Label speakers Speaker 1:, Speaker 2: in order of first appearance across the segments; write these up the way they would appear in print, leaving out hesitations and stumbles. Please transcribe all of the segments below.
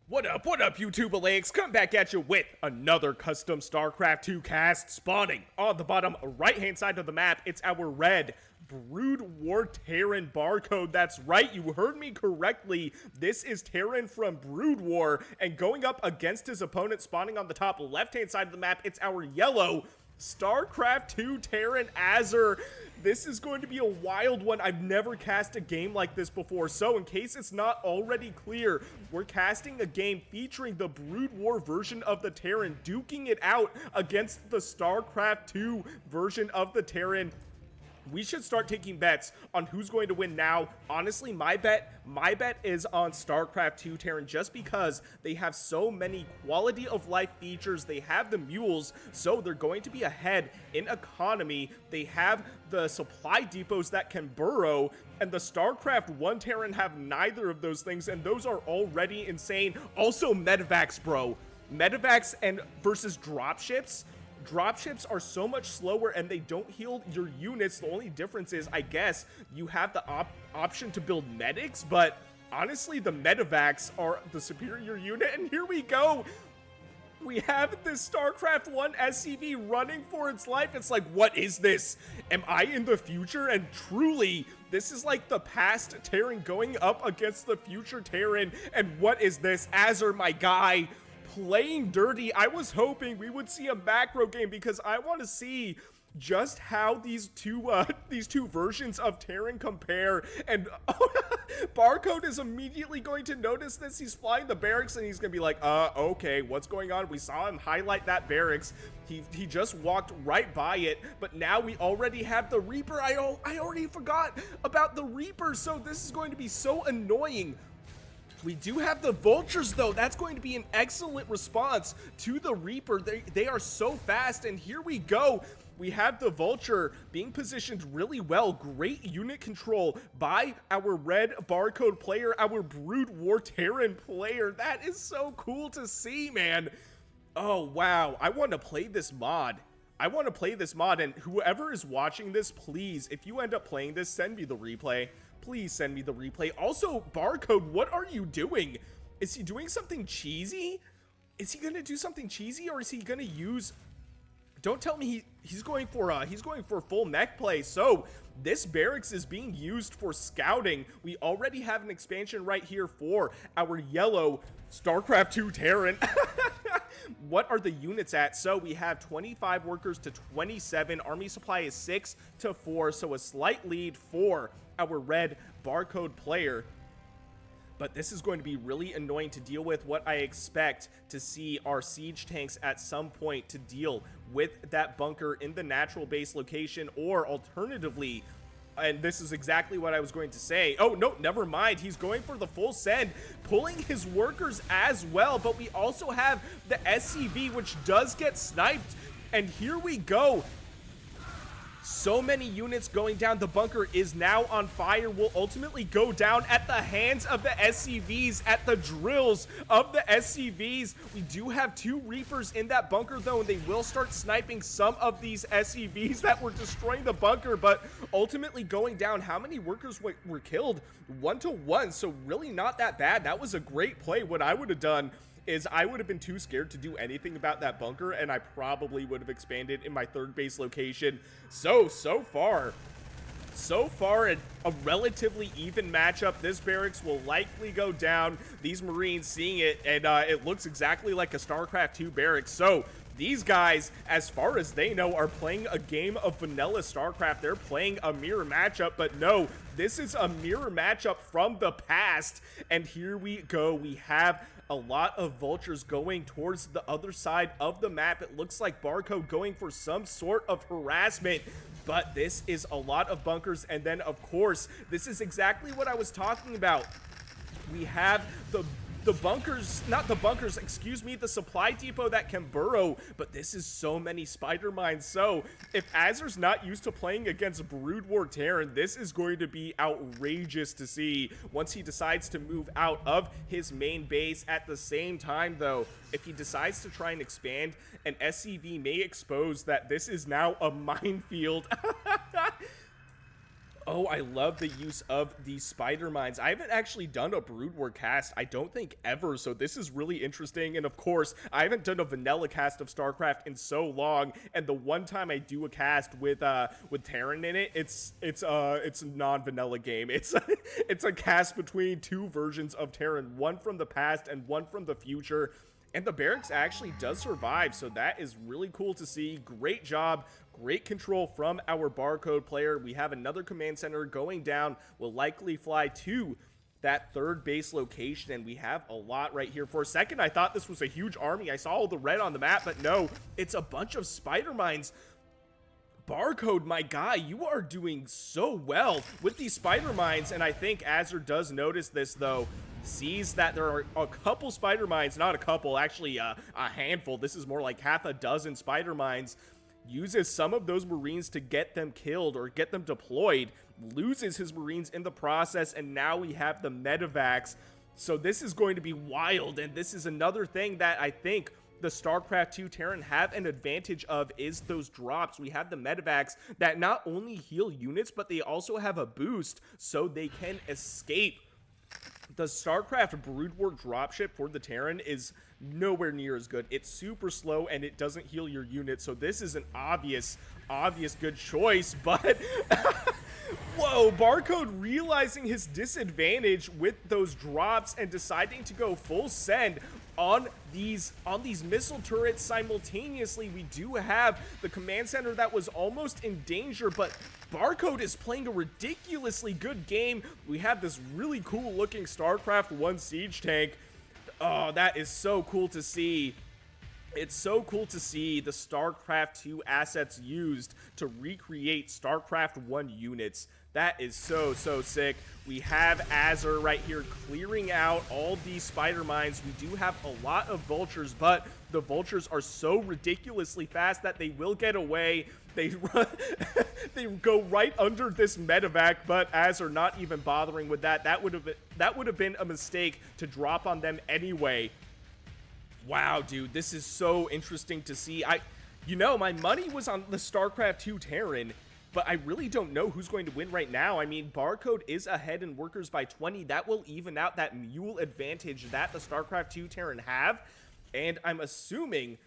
Speaker 1: What up, YouTube Alayks? Come back at you with another custom StarCraft 2 cast spawning. On the bottom right-hand side of the map, it's our red Brood War Terran barcode. That's right, you heard me correctly. This is Terran from Brood War, and going up against his opponent spawning on the top left-hand side of the map, it's our yellow StarCraft 2 Terran Asur. This is going to be a wild one. I've never cast a game like this before, so in case it's not already clear, we're casting a game featuring the Brood War version of the Terran, duking it out against the StarCraft 2 version of the Terran. We should start taking bets on who's going to win now. Honestly, my bet is on StarCraft 2 Terran, just because they have so many quality of life features. They have the mules, so they're going to be ahead in economy. They have the supply depots that can burrow, and the StarCraft 1 Terran have neither of those things, and those are already insane. Also, medevacs, bro. Medevacs and versus dropships. Dropships are so much slower and they don't heal your units. The only difference is, I guess, you have the option to build medics, but honestly, the medevacs are the superior unit. And here we go. We have this StarCraft 1 SCV running for its life. It's like, what is this? Am I in the future? And truly, this is like the past Terran going up against the future Terran. And what is this? Asur, my guy, playing dirty. I was hoping we would see a macro game because I want to see just how these two versions of Terran compare. And Barcode is immediately going to notice this. He's flying the barracks and he's gonna be like, okay, what's going on? We saw him highlight that barracks. He just walked right by it, but now we already have the Reaper. I already forgot about the Reaper, so this is going to be so annoying. We do have the Vultures, though. That's going to be an excellent response to the Reaper. They are so fast, and here we go. We have the Vulture being positioned really well. Great unit control by our red Barcode player, our Brood War Terran player. That is so cool to see, man. Oh, wow. I want to play this mod. And whoever is watching this, please, if you end up playing this, send me the replay. Please send me the replay. Also, Barcode, what are you doing? Is he doing something cheesy? Is he gonna do something cheesy, or is he gonna use... Don't tell me he's going for full mech play. So this barracks is being used for scouting. We already have an expansion right here for our yellow StarCraft 2 Terran. What are the units at? So we have 25 workers to 27. Army supply is 6 to 4. So a slight lead for our red Barcode player. But this is going to be really annoying to deal with. What I expect to see are siege tanks at some point to deal with that bunker in the natural base location, or alternatively, and this is exactly what I was going to say. Oh, no, never mind. He's going for the full send, pulling his workers as well. But we also have the SCV, which does get sniped. And here we go. So many units going down. The bunker is now on fire. Will ultimately go down at the hands of the SCVs, at the drills of the SCVs. We do have 2 Reapers in that bunker, though, and they will start sniping some of these SCVs that were destroying the bunker, but ultimately going down. How many workers were killed? 1 to 1, so really not that bad. That was a great play. What I would have done is I would have been too scared to do anything about that bunker, and I probably would have expanded in my 3rd base location. So far, a relatively even matchup. This barracks will likely go down. These Marines seeing it, and it looks exactly like a StarCraft 2 barracks. So these guys, as far as they know, are playing a game of vanilla StarCraft. They're playing a mirror matchup, but no, this is a mirror matchup from the past. And here we go. We have a lot of Vultures going towards the other side of the map. It looks like Barcode going for some sort of harassment, but this is a lot of bunkers. And then, of course, this is exactly what I was talking about. We have the bunkers, not the bunkers, excuse me, the supply depot that can burrow, but this is so many spider mines. So if Asur's not used to playing against Brood War Terran, this is going to be outrageous to see once he decides to move out of his main base. At the same time, though, if he decides to try and expand, an SCV may expose that this is now a minefield. Oh, I love the use of the spider mines. I haven't actually done a Brood War cast, I don't think ever, so this is really interesting. And of course, I haven't done a vanilla cast of StarCraft in so long, and the one time I do a cast with Terran in it, it's a non-vanilla game. It's a cast between two versions of Terran, one from the past and one from the future. And the barracks actually does survive, so that is really cool to see. Great job, great control from our Barcode player. We have another command center going down. Will likely fly to that third base location, and we have a lot right here. For a second, I thought this was a huge army. I saw all the red on the map, but no, it's a bunch of spider mines. Barcode, my guy, you are doing so well with these spider mines, and I think Asur does notice this, though. Sees that there are a couple spider mines, not a couple, actually a handful. This is more like half a dozen spider mines. Uses some of those Marines to get them killed or get them deployed. Loses his Marines in the process, and now we have the medevacs. So this is going to be wild, and this is another thing that I think the StarCraft 2 Terran have an advantage of, is those drops. We have the medevacs that not only heal units, but they also have a boost so they can escape. The StarCraft Brood War dropship for the Terran is nowhere near as good. It's super slow and it doesn't heal your unit, so this is an obvious good choice, but whoa, Barcode realizing his disadvantage with those drops and deciding to go full send on these missile turrets simultaneously. We do have the command center that was almost in danger, but Barcode is playing a ridiculously good game. We have this really cool looking StarCraft 1 siege tank. Oh, that is so cool to see. It's so cool to see the StarCraft 2 assets used to recreate StarCraft 1 units. That is so sick. We have Asur right here clearing out all these spider mines. We do have a lot of vultures, but the vultures are so ridiculously fast that they will get away. They run, they go right under this medevac, but Asur not even bothering with that. That would have been a mistake to drop on them anyway. Wow, dude, this is so interesting to see. You know, my money was on the StarCraft 2 Terran, but I really don't know who's going to win right now. I mean, Barcode is ahead in workers by 20. That will even out that mule advantage that the StarCraft 2 Terran have, and I'm assuming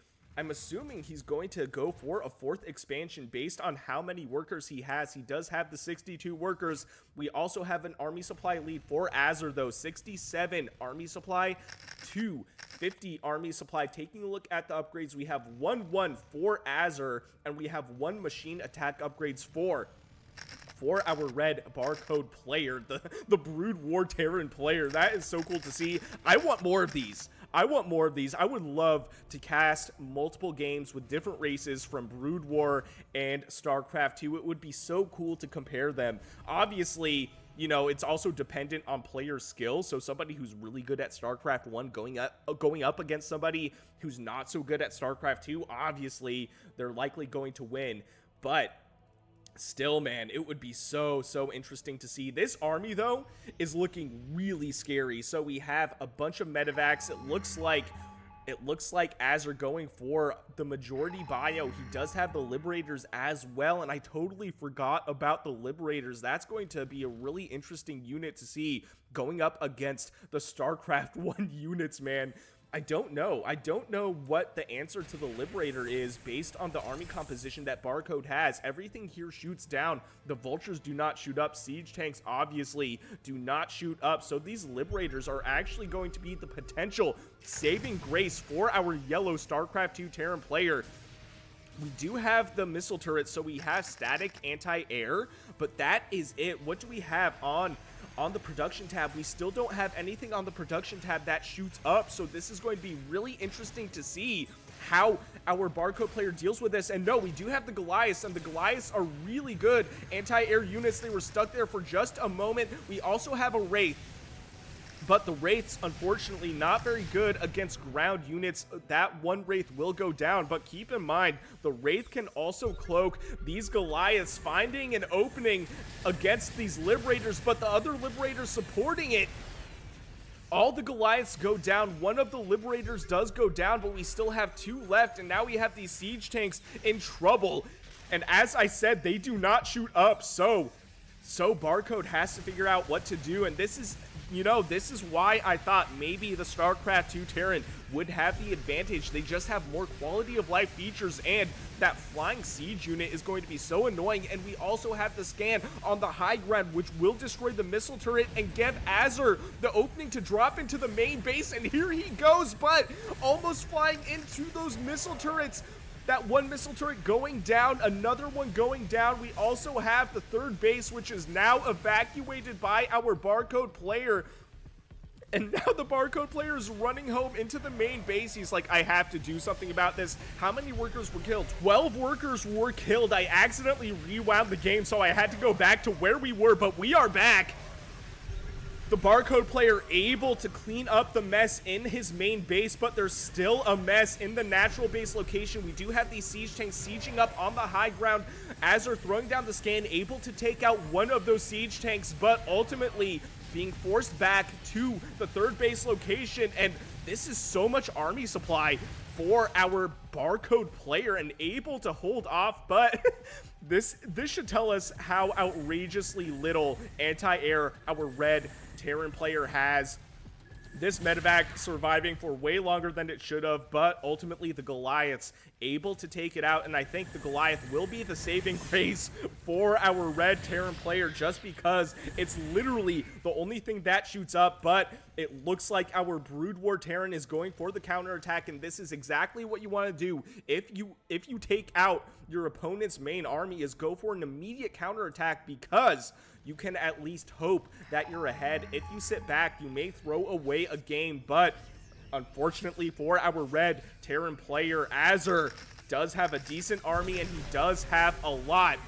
Speaker 1: he's going to go for a fourth expansion based on how many workers he has. He does have the 62 workers. We also have an army supply lead for Asur, though. 67 army supply to 50 army supply. Taking a look at the upgrades, we have 1-1 for Asur, and we have 1 machine attack upgrades for our red Barcode player, the Brood War Terran player. That is so cool to see. I want more of these. I would love to cast multiple games with different races from Brood War and StarCraft 2. It would be so cool to compare them. Obviously, you know, it's also dependent on player skill. So somebody who's really good at StarCraft 1 going up against somebody who's not so good at StarCraft 2, obviously they're likely going to win. But still, man, it would be so interesting to see. This army, though, is looking really scary. So we have a bunch of medevacs. It looks like Asur going for the majority bio. He does have the Liberators as well, and I totally forgot about the Liberators. That's going to be a really interesting unit to see going up against the StarCraft 1 units, man. I don't know what the answer to the Liberator is based on the army composition that Barcode has. Everything here shoots down. The vultures do not shoot up. Siege tanks obviously do not shoot up. So these Liberators are actually going to be the potential saving grace for our yellow StarCraft 2 Terran player. We do have the missile turrets, so we have static anti-air, but that is it. What do we have on the production tab? We still don't have anything on the production tab that shoots up, so this is going to be really interesting to see how our Barcode player deals with this. And no, we do have the Goliaths, and the Goliaths are really good anti-air units. They were stuck there for just a moment. We also have a Wraith, but the Wraiths, unfortunately, not very good against ground units. That one Wraith will go down, but keep in mind, the Wraith can also cloak these Goliaths, finding an opening against these Liberators, but the other Liberators supporting it. All the Goliaths go down. One of the Liberators does go down, but we still have 2 left, and now we have these siege tanks in trouble. And as I said, they do not shoot up, so So Barcode has to figure out what to do, and this is, you know, this is why I thought maybe the StarCraft 2 Terran would have the advantage. They just have more quality of life features, and that flying siege unit is going to be so annoying. And we also have the scan on the high ground, which will destroy the missile turret and give Asur the opening to drop into the main base. And here he goes, but almost flying into those missile turrets. That one missile turret going down, another one going down. We also have the third base, which is now evacuated by our Barcode player. And now the Barcode player is running home into the main base. He's like, I have to do something about this. How many workers were killed? 12 workers were killed. I accidentally rewound the game, so I had to go back to where we were, but we are back. The Barcode player able to clean up the mess in his main base, but there's still a mess in the natural base location. We do have these siege tanks sieging up on the high ground. Asur throwing down the scan, able to take out one of those siege tanks, but ultimately being forced back to the third base location. And this is so much army supply for our Barcode player and able to hold off, but this should tell us how outrageously little anti-air our red Terran player has. This medevac surviving for way longer than it should have, but ultimately the Goliaths able to take it out, and I think the Goliath will be the saving grace for our red Terran player just because it's literally the only thing that shoots up. But it looks like our Brood War Terran is going for the counterattack, and this is exactly what you want to do if you take out your opponent's main army, is go for an immediate counterattack, because you can at least hope that you're ahead. If you sit back, you may throw away a game, but unfortunately for our red Terran player, Asur does have a decent army, and he does have a lot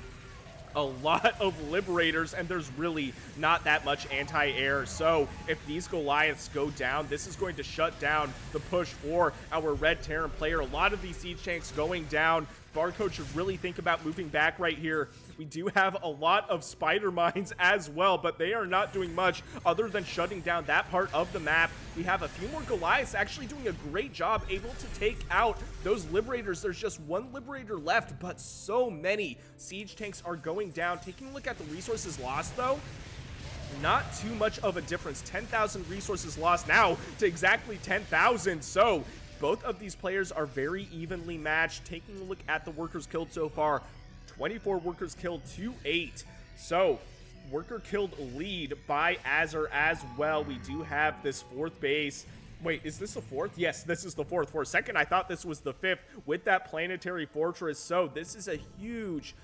Speaker 1: of Liberators, and there's really not that much anti-air. So if these Goliaths go down, this is going to shut down the push for our red Terran player. A lot of these siege tanks going down. Barcode should really think about moving back right here. We do have a lot of spider mines as well, but they are not doing much other than shutting down that part of the map. We have a few more Goliaths actually doing a great job, able to take out those Liberators. There's just one Liberator left, but so many siege tanks are going down. Taking a look at the resources lost, though, not too much of a difference. 10,000 resources lost now to exactly 10,000. So both of these players are very evenly matched. Taking a look at the workers killed so far, 24 workers killed to 8. So worker killed lead by Asur as well. We do have this fourth base. Wait, is this the fourth? Yes, this is the fourth. For a second, I thought this was the fifth with that planetary fortress. So this is a huge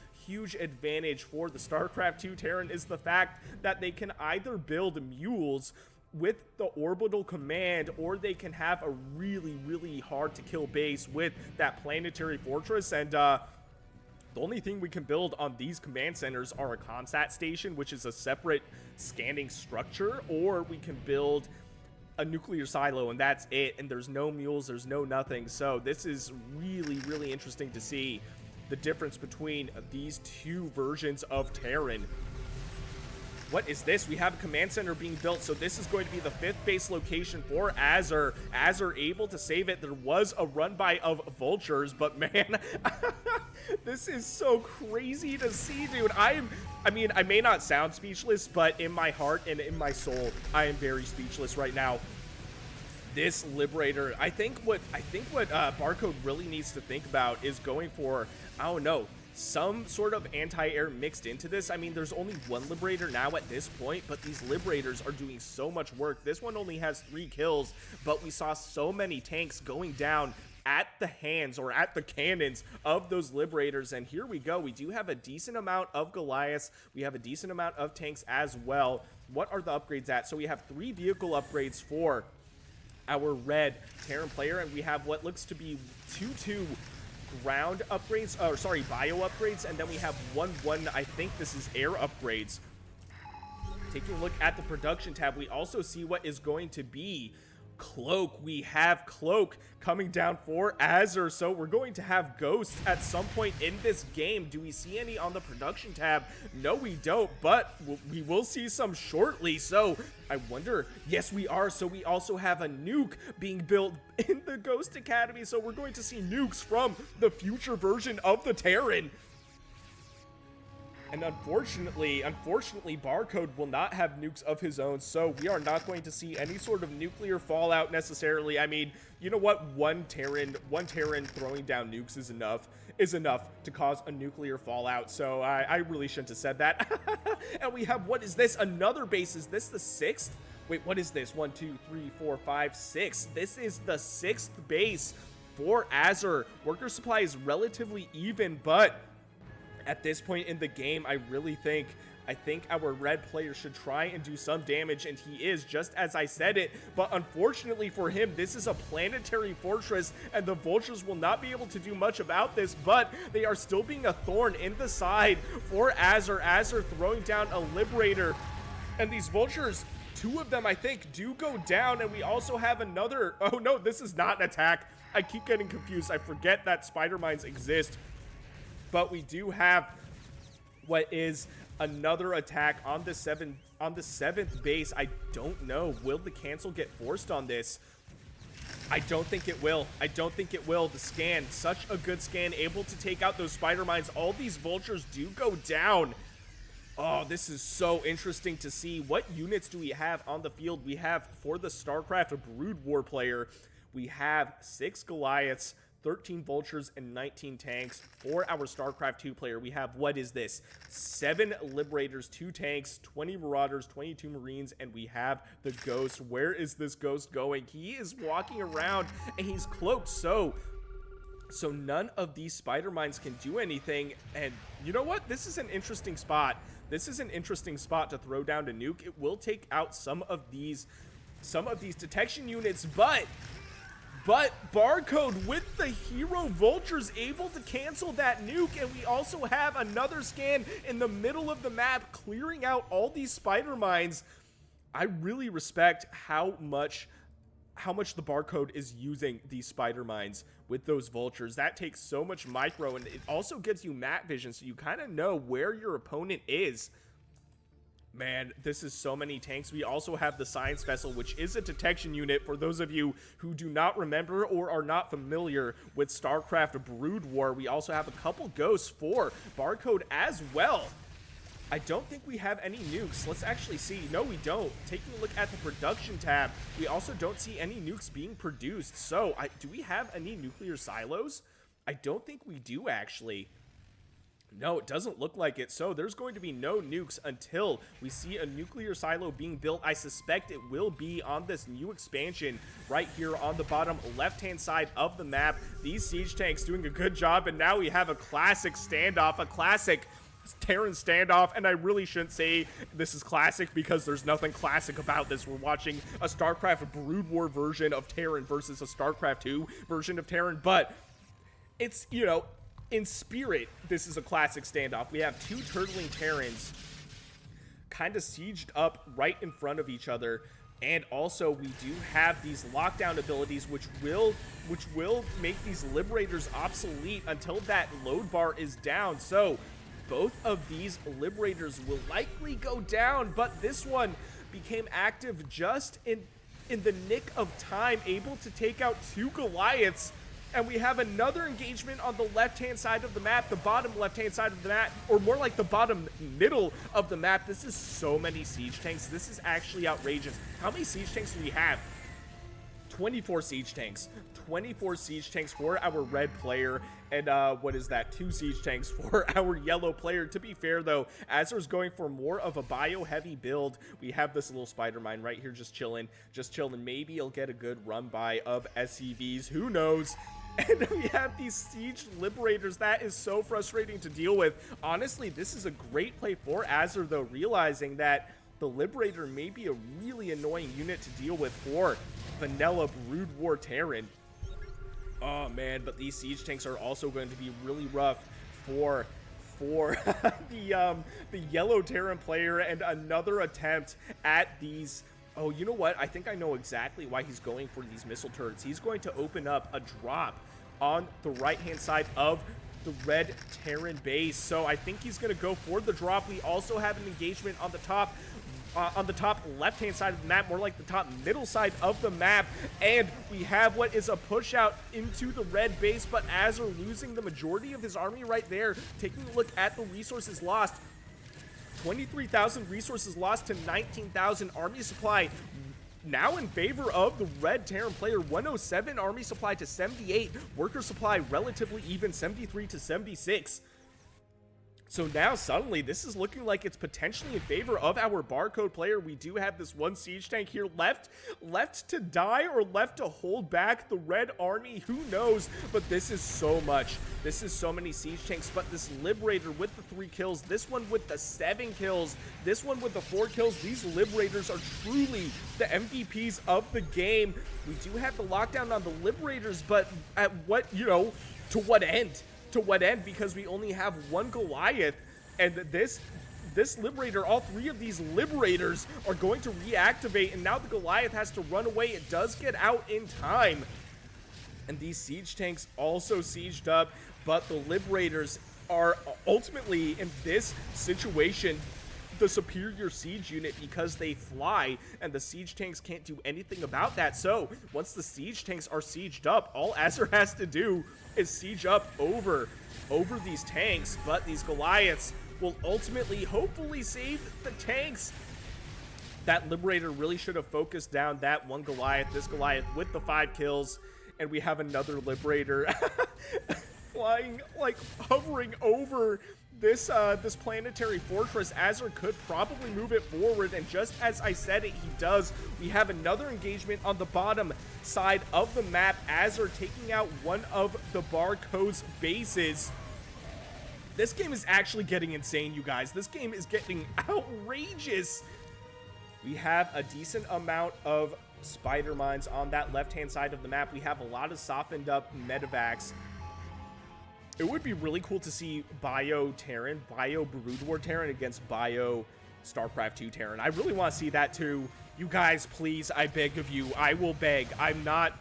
Speaker 1: advantage for the StarCraft 2 Terran, is the fact that they can either build mules with the orbital command, or they can have a really hard to kill base with that planetary fortress. And the only thing we can build on these command centers are a ComSat station, which is a separate scanning structure, or we can build a nuclear silo, and that's it. And there's no mules, there's no nothing. So this is really interesting to see the difference between these two versions of Terran. What is this? We have a command center being built, so this is going to be the fifth base location for Asur. Asur able to save it. There was a run by of vultures, but man, this is so crazy to see, dude. I mean, I may not sound speechless, but in my heart and in my soul, I am very speechless right now. This Liberator, I think what Barcode really needs to think about is going for, I don't know, some sort of anti-air mixed into this. I mean, there's only one Liberator now at this point, but these Liberators are doing so much work. This one only has 3 kills, but we saw so many tanks going down at the hands or at the cannons of those Liberators. And here we go. We do have a decent amount of Goliaths. We have a decent amount of tanks as well. What are the upgrades at? So we have 3 vehicle upgrades for our red Terran player, and we have what looks to be 2 ground upgrades, or sorry, bio upgrades, and then we have one, I think this is air upgrades. Taking a look at the production tab, we also see what is going to be Cloak. We have Cloak coming down for Asur, so we're going to have Ghosts at some point in this game. Do we see any on the production tab? No, we don't, but we will see some shortly. So I wonder, yes, we are. So we also have a nuke being built in the Ghost Academy, so we're going to see nukes from the future version of the Terran. And unfortunately, Barcode will not have nukes of his own, so we are not going to see any sort of nuclear fallout necessarily. I mean, you know what? One Terran throwing down nukes is enough to cause a nuclear fallout, so I really shouldn't have said that. And we have, what is this? Another base. Is this the 6th? Wait, what is this? 1, 2, 3, 4, 5, 6. This is the 6th base for Asur. Worker supply is relatively even, but at this point in the game, I think our red player should try and do some damage, and he is, just as I said it. But unfortunately for him, this is a planetary fortress, and the vultures will not be able to do much about this, but they are still being a thorn in the side for Asur. Asur throwing down a Liberator, and these vultures, 2 of them, I think, do go down, and we also have another. Oh no, this is not an attack. I keep getting confused. I forget that spider mines exist. But we do have what is another attack on the 7th base. I don't know. Will the cancel get forced on this? I don't think it will. I don't think it will. The scan, such a good scan, able to take out those spider mines. All these vultures do go down. Oh, this is so interesting to see. What units do we have on the field? We have, for the StarCraft Brood War player, we have 6 Goliaths, 13 vultures, and 19 tanks. For our StarCraft 2 player, we have, what is this? 7 Liberators, 2 tanks, 20 Marauders, 22 Marines, and we have the Ghost. Where is this Ghost going? He is walking around, and he's cloaked, so none of these spider mines can do anything. And you know what? This is an interesting spot. This is an interesting spot to throw down to nuke. It will take out some of these detection units, but Barcode with the hero vultures able to cancel that nuke, and we also have another scan in the middle of the map clearing out all these spider mines. I really respect how much the Barcode is using these spider mines with those vultures. That takes so much micro, and it also gives you map vision, so you kind of know where your opponent is. Man, this is so many tanks. We also have the science vessel, which is a detection unit. For those of you who do not remember or are not familiar with StarCraft Brood War, we also have a couple ghosts for Barcode as well. I don't think we have any nukes. Let's actually see. No, we don't. Taking a look at the production tab, we also don't see any nukes being produced. So, do we have any nuclear silos? I don't think we do, actually. No, it doesn't look like it. So there's going to be no nukes until we see a nuclear silo being built. I suspect it will be on this new expansion right here on the bottom left-hand side of the map. These siege tanks doing a good job, and now we have a classic standoff, a classic Terran standoff, and I really shouldn't say this is classic because there's nothing classic about this. We're watching a StarCraft Brood War version of Terran versus a StarCraft 2 version of Terran, but it's, you know, in spirit, this is a classic standoff. We have 2 turtling Terrans kind of sieged up right in front of each other, and also we do have these lockdown abilities which will make these Liberators obsolete until that load bar is down. So both of these Liberators will likely go down, but this one became active just in the nick of time, able to take out 2 Goliaths. And we have another engagement on the left-hand side of the map, the bottom left-hand side of the map, or more like the bottom middle of the map. This is so many siege tanks. This is actually outrageous. How many siege tanks do we have? 24 siege tanks. 24 siege tanks for our red player, and what is that? 2 siege tanks for our yellow player. To be fair, though, Asur's going for more of a bio-heavy build. We have this little spider mine right here just chilling. Maybe he'll get a good run-by of SCVs. Who knows? And we have these siege Liberators. That is so frustrating to deal with. Honestly, this is a great play for Asur, though, realizing that the Liberator may be a really annoying unit to deal with for vanilla Brood War Terran. Oh, man, but these siege tanks are also going to be really rough for the yellow Terran player, and another attempt at these. Oh, you know what? I think I know exactly why he's going for these missile turrets. He's going to open up a drop on the right-hand side of the red Terran base. So I think he's going to go for the drop. We also have an engagement on the top left-hand side of the map, more like the top middle side of the map, and we have what is a push out into the red base, but Asur losing the majority of his army right there. Taking a look at the resources lost, 23,000 resources lost to 19,000. Army supply now in favor of the red Terran player. 107 army supply to 78. Worker supply relatively even, 73 to 76. So now suddenly this is looking like it's potentially in favor of our Barcode player. We do have this one siege tank here left to die or left to hold back the red army. Who knows? But this is so much. This is so many siege tanks. But this Liberator with the 3 kills, this one with the 7 kills, this one with the 4 kills. These Liberators are truly the MVPs of the game. We do have the lockdown on the Liberators, but at what, to what end? To what end? Because we only have one Goliath, and this Liberator, all 3 of these Liberators are going to reactivate, and now the Goliath has to run away. It does get out in time, and these siege tanks also sieged up, but the Liberators are ultimately in this situation the superior siege unit because they fly, and the siege tanks can't do anything about that. So once the siege tanks are sieged up, all Asur has to do is siege up over these tanks, but these Goliaths will ultimately hopefully save the tanks. That Liberator really should have focused down that one Goliath, this Goliath with the 5 kills, and we have another Liberator flying, like hovering over this planetary fortress. Asur could probably move it forward, and just as I said it, he does. We have another engagement on the bottom side of the map. Asur taking out one of the Barcode's bases. This game is actually getting insane, you guys. This game is getting outrageous. We have a decent amount of spider mines on that left-hand side of the map. We have a lot of softened up medevacs. It would be really cool to see Bio Brood War Terran against Bio StarCraft 2 Terran. I really want to see that too. You guys, please, I beg of you. I will beg. I'm not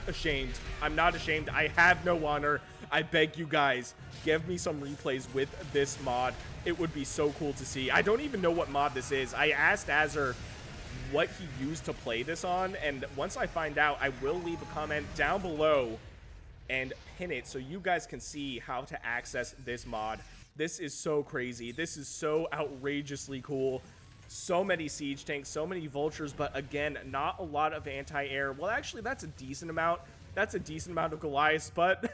Speaker 1: ashamed. I'm not ashamed. I have no honor. I beg you guys, give me some replays with this mod. It would be so cool to see. I don't even know what mod this is. I asked Asur what he used to play this on, and once I find out, I will leave a comment down below and pin it so you guys can see how to access this mod. This is so crazy. This is so outrageously cool. So many siege tanks, so many vultures, but again, not a lot of anti-air. Well, actually, that's a decent amount. That's a decent amount of Goliaths, but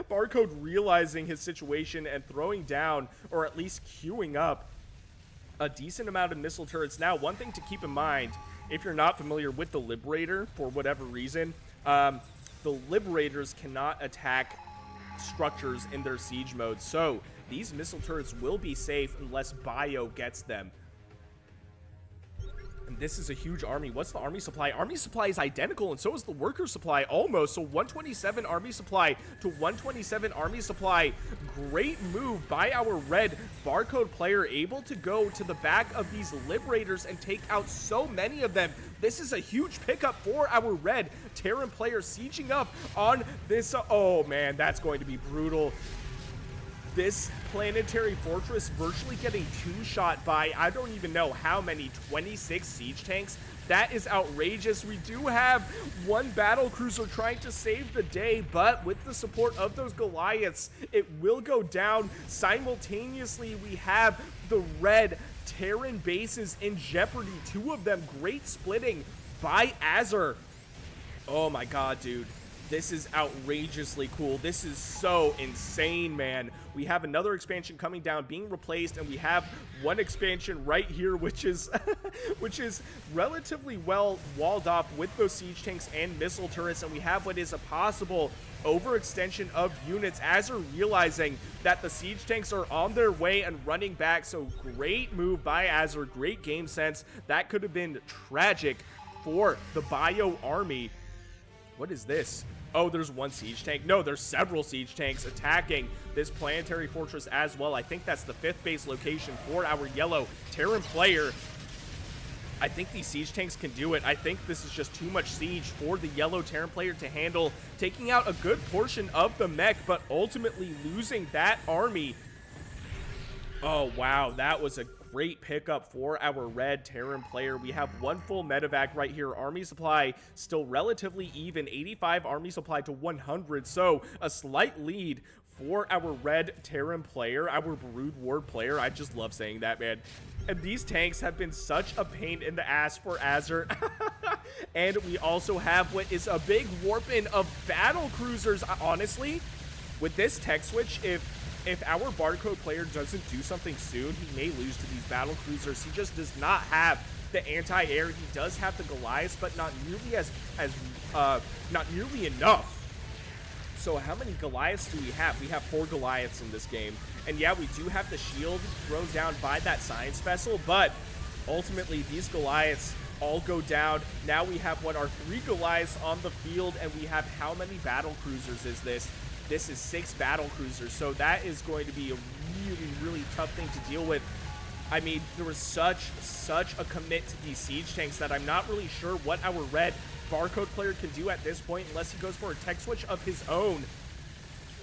Speaker 1: Barcode realizing his situation and throwing down, or at least queuing up, a decent amount of missile turrets. Now, one thing to keep in mind, if you're not familiar with the Liberator, for whatever reason, the Liberators cannot attack structures in their siege mode, so these missile turrets will be safe unless Bio gets them. And this is a huge army. What's the army supply? Army supply is identical, and so is the worker supply almost. So 127 army supply to 127 army supply. Great move by our red Barcode player, able to go to the back of these Liberators and take out so many of them. This is a huge pickup for our red Terran player, sieging up on this. Oh man, that's going to be brutal. This planetary fortress virtually getting 2-shot by, I don't even know how many, 26 siege tanks. That is outrageous. We do have one battle cruiser trying to save the day, but with the support of those Goliaths, it will go down. Simultaneously, we have the red Terran bases in jeopardy. 2 of them great splitting by Asur. Oh my god, dude. This is outrageously cool. This is so insane, man. We have another expansion coming down, being replaced, and we have one expansion right here, which is which is relatively well walled off with those siege tanks and missile turrets, and we have what is a possible overextension of units. Asur realizing that the siege tanks are on their way and running back, so great move by Asur, great game sense. That could have been tragic for the Bio army. What is this? Oh, there's one siege tank. No, there's several siege tanks attacking this planetary fortress as well. I think that's the 5th base location for our yellow Terran player. I think these siege tanks can do it. I think this is just too much siege for the yellow Terran player to handle, taking out a good portion of the mech, but ultimately losing that army. Oh, wow. That was a great pickup for our red Terran player. We have one full medevac right here. Army supply still relatively even, 85 army supply to 100, so a slight lead for our red Terran player, our Brood War player. I just love saying that, man. And these tanks have been such a pain in the ass for Asur. And we also have what is a big warp-in of battle cruisers. Honestly, with this tech switch, if our Barcode player doesn't do something soon, he may lose to these battle cruisers. He just does not have the anti-air. He does have the Goliaths, but not nearly not nearly enough. So how many Goliaths do we have? We have 4 Goliaths in this game. And yeah, we do have the shield thrown down by that science vessel, but ultimately these Goliaths all go down. Now we have what are 3 Goliaths on the field, and we have how many battle cruisers is this? This is 6 battle cruisers, so that is going to be a really tough thing to deal with. I mean, there was such a commit to these siege tanks that I'm not really sure what our red Barcode player can do at this point, unless he goes for a tech switch of his own,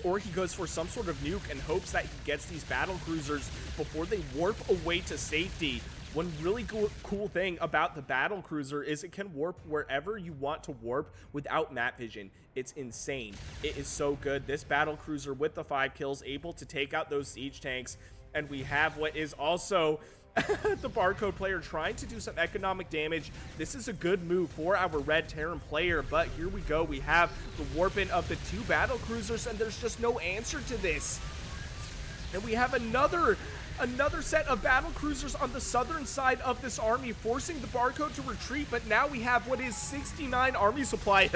Speaker 1: or he goes for some sort of nuke and hopes that he gets these battle cruisers before they warp away to safety. One really cool thing about the battle cruiser is it can warp wherever you want to warp without map vision. It's insane. It is so good. This battle cruiser with the 5 kills, able to take out those siege tanks. And we have what is also the Barcode player trying to do some economic damage. This is a good move for our red Terran player, but here we go. We have the warp-in of the 2 battle cruisers, and there's just no answer to this. And we have another set of battle cruisers on the southern side of this army, forcing the Barcode to retreat, but now we have what is 69 army supply.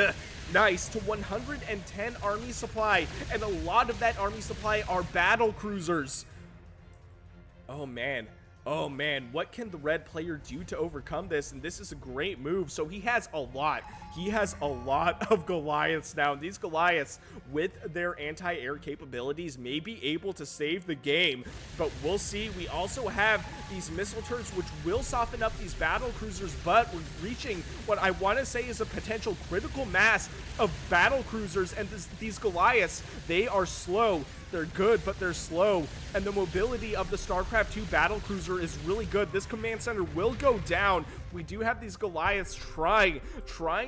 Speaker 1: Nice, to 110 army supply, and a lot of that army supply are battle cruisers. Oh man, what can the red player do to overcome this? And this is a great move. So he has a lot of Goliaths now. And these Goliaths, with their anti-air capabilities, may be able to save the game, but we'll see. We also have these missile turrets, which will soften up these battle cruisers, but we're reaching what I want to say is a potential critical mass of battle cruisers. And these Goliaths, they are slow. They're good, but they're slow, and the mobility of the StarCraft 2 battle cruiser is really good. This command center will go down. We do have these Goliaths trying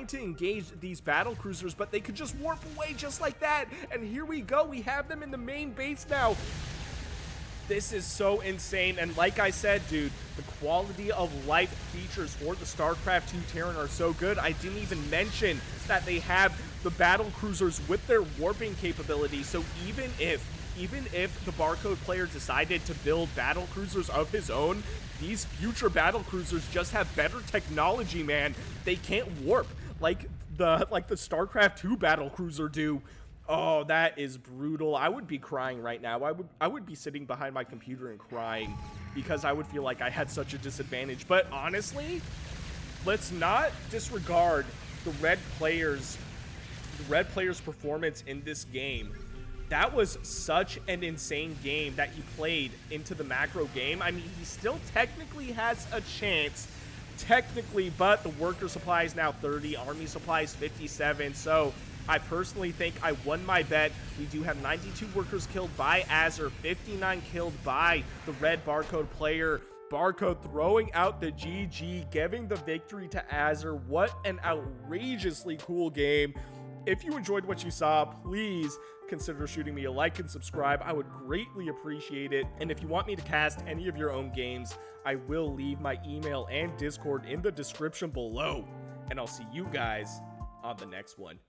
Speaker 1: to engage these battle cruisers, but they could just warp away just like that. And here we go. We have them in the main base now. This is so insane, and like I said, dude, the quality of life features for the StarCraft 2 Terran are so good. I didn't even mention that they have the battle cruisers with their warping capability, so even if the Barcode player decided to build battle cruisers of his own, these future battle cruisers just have better technology, man. They can't warp like the StarCraft 2 battle cruiser do. Oh, that is brutal. I would be crying right now. I would be sitting behind my computer and crying because I would feel like I had such a disadvantage. But honestly, let's not disregard the red player's performance in this game. That was such an insane game that he played into the macro game. I mean, he still technically has a chance, but the worker supply is now 30, army supply is 57, so I personally think I won my bet. We do have 92 workers killed by Asur, 59 killed by the red Barcode player. Barcode throwing out the GG, giving the victory to Asur. What an outrageously cool game. If you enjoyed what you saw, please consider shooting me a like and subscribe. I would greatly appreciate it. And if you want me to cast any of your own games, I will leave my email and Discord in the description below. And I'll see you guys on the next one.